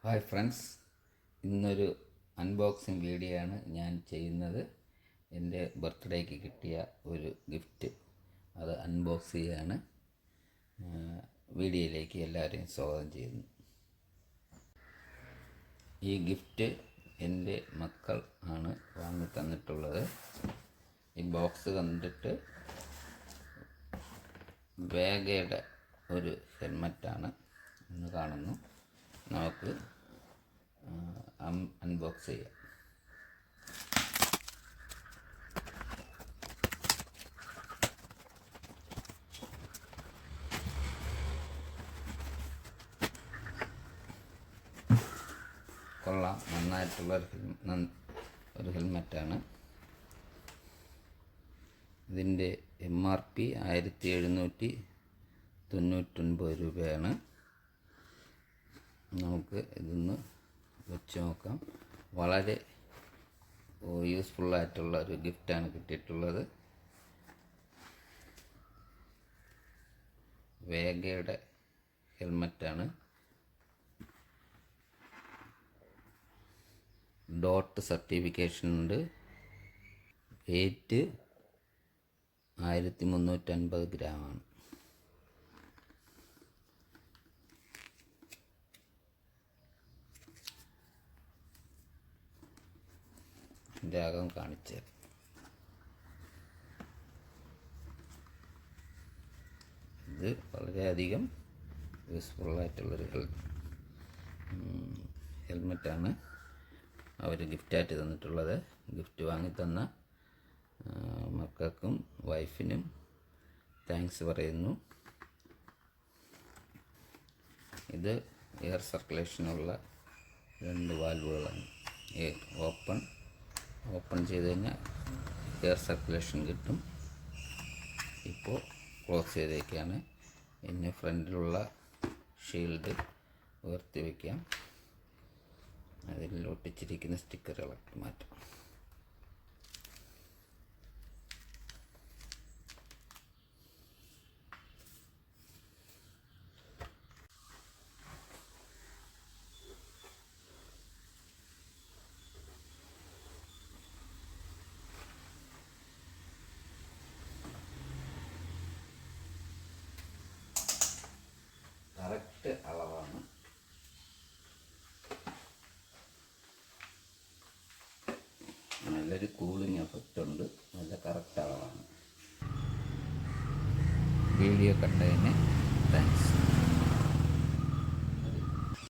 Hi friends, ഇന്നൊരു unboxing video ആണ് ഞാൻ ചെയ്യുന്നത്. എൻ്റെ ബർത്ത്ഡേക്ക് കിട്ടിയ ഒരു ഗിഫ്റ്റ് അത് അൺബോക്സ് ചെയ്യാണ്. വീഡിയോയിലേക്ക് എല്ലാവരെയും സ്വാഗതം ചെയ്യുന്നു. ഈ ഗിഫ്റ്റ് എൻ്റെ മക്കൾ ആണ് വാങ്ങി തന്നിട്ടുള്ളത്. ഈ ബോക്സ് കണ്ടിട്ട് വേഗയുടെ ഒരു ഹെൽമറ്റാണ് എന്ന് കാണുന്നു. നമുക്ക് അൺബോക്സ് ചെയ്യാം. കൊള്ളാം, നന്നായിട്ടുള്ള ഒരു ഹെൽമറ്റാണ്. ഇതിൻ്റെ MRP 1799 രൂപയാണ്. നമുക്ക് ഇതൊന്ന് വെച്ച് നോക്കാം. വളരെ യൂസ്ഫുള്ളായിട്ടുള്ള ഒരു ഗിഫ്റ്റാണ് കിട്ടിയിട്ടുള്ളത്. വേഗയുടെ ഹെൽമറ്റാണ്. ഡോട്ട് സർട്ടിഫിക്കേഷൻ ഉണ്ട്. വെയ്റ്റ് 1350 ഗ്രാമാണ്. ഇതിൻ്റെ അകം കാണിച്ച് ഇത് വളരെയധികം യൂസ്ഫുള്ളായിട്ടുള്ളൊരു ഹെൽമെറ്റാണ് അവർ ഗിഫ്റ്റായിട്ട് തന്നിട്ടുള്ളത്. ഗിഫ്റ്റ് വാങ്ങിത്തന്ന മക്കൾക്കും വൈഫിനും താങ്ക്സ് പറയുന്നു. ഇത് എയർ സർക്കുലേഷനുള്ള 2 വാൽവുകളാണ്. ഓപ്പൺ ചെയ്ത് കഴിഞ്ഞാൽ എയർ സർക്കുലേഷൻ കിട്ടും. ഇപ്പോൾ ക്ലോസ് ചെയ്തേക്കാണ്. ഇനി ഫ്രണ്ടിലുള്ള ഷീൽഡ് ഉയർത്തി വയ്ക്കാം. അതിൽ ഒട്ടിച്ചിരിക്കുന്ന സ്റ്റിക്കറുകളൊക്കെ മാറ്റാം. കറക്റ്റ് അളവാണ്. നല്ലൊരു കൂളിംഗ് എഫക്റ്റ് ഉണ്ട്. നല്ല കറക്റ്റ് അളവാണ്. വീഡിയോ കണ്ടതിന് താങ്ക്സ്.